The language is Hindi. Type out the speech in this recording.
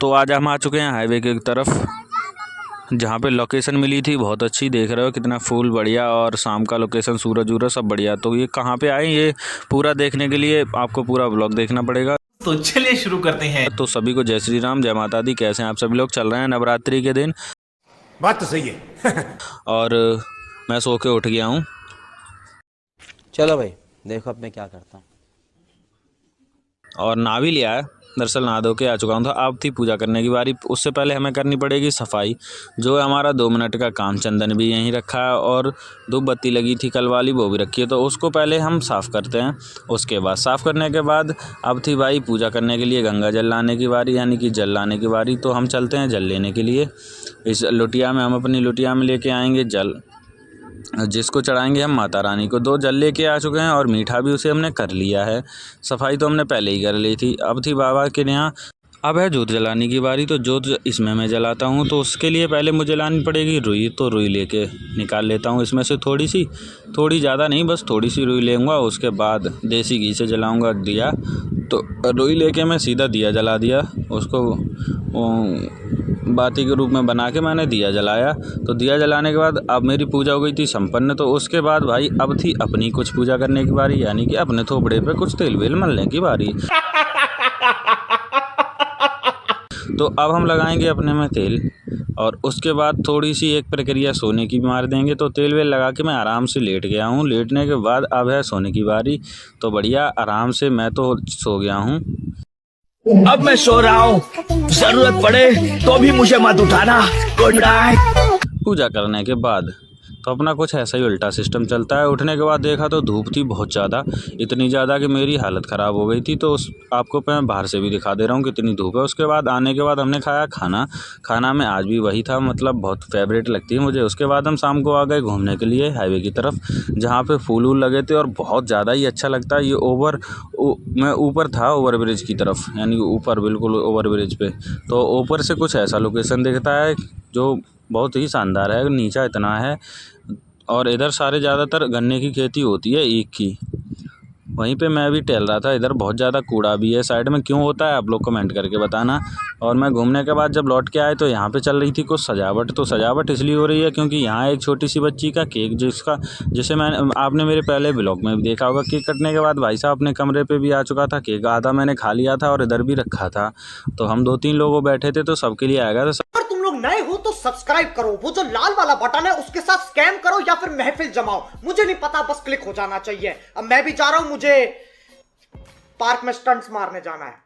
तो आज हम आ चुके हैं हाईवे की तरफ, जहाँ पे लोकेशन मिली थी बहुत अच्छी। देख रहे हो कितना फूल बढ़िया और शाम का लोकेशन, सूरज वूरज सब बढ़िया। तो ये कहाँ पे आए ये पूरा देखने के लिए आपको पूरा ब्लॉग देखना पड़ेगा। तो चलिए शुरू करते हैं। तो सभी को जय श्री राम, जय माता दी। कैसे हैं आप सभी लोग? चल रहे हैं नवरात्रि के दिन। बात तो सही है। और मैं सो के उठ गया हूँ। चलो भाई देखो अब मैं क्या करता हूँ। और नहा भी लिया है, दरअसल नहा धो के आ चुका हूँ। तो अब थी पूजा करने की बारी। उससे पहले हमें करनी पड़ेगी सफाई, जो है हमारा 2 मिनट का काम। चंदन भी यहीं रखा है और धूप बत्ती लगी थी कल वाली, वो भी रखी है। तो उसको पहले हम साफ़ करते हैं। उसके बाद साफ़ करने के बाद अब थी भाई पूजा करने के लिए गंगा जल लाने की बारी, यानी कि जल लाने की बारी। तो हम चलते हैं जल लेने के लिए। इस लोटिया में हम अपनी लोटिया में लेके आएंगे जल, जिसको चढ़ाएंगे हम माता रानी को। 2 जल लेके आ चुके हैं और मीठा भी उसे हमने कर लिया है। सफाई तो हमने पहले ही कर ली थी। अब थी बाबा के यहाँ, अब है जोत जलाने की बारी। तो जोत इसमें मैं जलाता हूँ। तो उसके लिए पहले मुझे लानी पड़ेगी रुई। तो रुई लेके निकाल लेता हूँ इसमें से थोड़ी ज़्यादा नहीं, बस थोड़ी सी रुई लेऊँगा। उसके बाद देसी घी से जलाऊँगा दिया। तो रुई लेके मैं सीधा दिया जला दिया, उसको बाती के रूप में बना के मैंने दिया जलाया। तो दिया जलाने के बाद अब मेरी पूजा हो गई थी संपन्न। तो उसके बाद भाई अब थी अपनी कुछ पूजा करने की बारी, यानी कि अपने थोपड़े पे कुछ तेल वेल मलने की बारी। तो अब हम लगाएंगे अपने में तेल, और उसके बाद थोड़ी सी एक प्रक्रिया सोने की भी मार देंगे। तो तेल वेल लगा के मैं आराम से लेट गया हूँ। लेटने के बाद अब है सोने की बारी। तो बढ़िया आराम से मैं तो सो गया हूँ। अब मैं सो रहा हूँ, जरूरत पड़े तो भी मुझे मत उठाना। Good night. पूजा करने के बाद तो अपना कुछ ऐसा ही उल्टा सिस्टम चलता है। उठने के बाद देखा तो धूप थी बहुत ज़्यादा, इतनी ज़्यादा कि मेरी हालत ख़राब हो गई थी। तो आपको मैं बाहर से भी दिखा दे रहा हूँ कितनी धूप है। उसके बाद आने के बाद हमने खाया खाना में आज भी वही था, मतलब बहुत फेवरेट लगती है मुझे। उसके बाद हम शाम को आ गए घूमने के लिए हाईवे की तरफ, जहाँ पे फूल वूल लगे थे और बहुत ज़्यादा ही अच्छा लगता है। ये मैं ऊपर था ओवर ब्रिज की तरफ, यानी ऊपर बिल्कुल ओवर ब्रिज पे। तो ऊपर से कुछ ऐसा लोकेशन दिखता है जो बहुत ही शानदार है। नीचा इतना है और इधर सारे ज़्यादातर गन्ने की खेती होती है, ईख की। वहीं पे मैं भी टहल रहा था। इधर बहुत ज़्यादा कूड़ा भी है साइड में, क्यों होता है आप लोग कमेंट करके बताना। और मैं घूमने के बाद जब लौट के आए तो यहाँ पे चल रही थी कुछ सजावट। तो सजावट इसलिए हो रही है क्योंकि यहाँ एक छोटी सी बच्ची का केक, जिसे आपने मेरे पहले ब्लॉग में भी देखा होगा। केक कटने के बाद भाई साहब अपने कमरे पे भी आ चुका था केक। आधा मैंने खा लिया था और इधर भी रखा था। तो हम 2-3 लोग बैठे थे, तो सबके लिए आएगा। अगर तुम लोग नए हो तो सब्सक्राइब करो, वो जो लाल वाला बटन है उसके साथ स्कैम करो या फिर महफिल जमाओ, मुझे नहीं पता, बस क्लिक हो जाना चाहिए। अब मैं भी जा रहा हूं, मुझे पार्क में स्टंट्स मारने जाना है।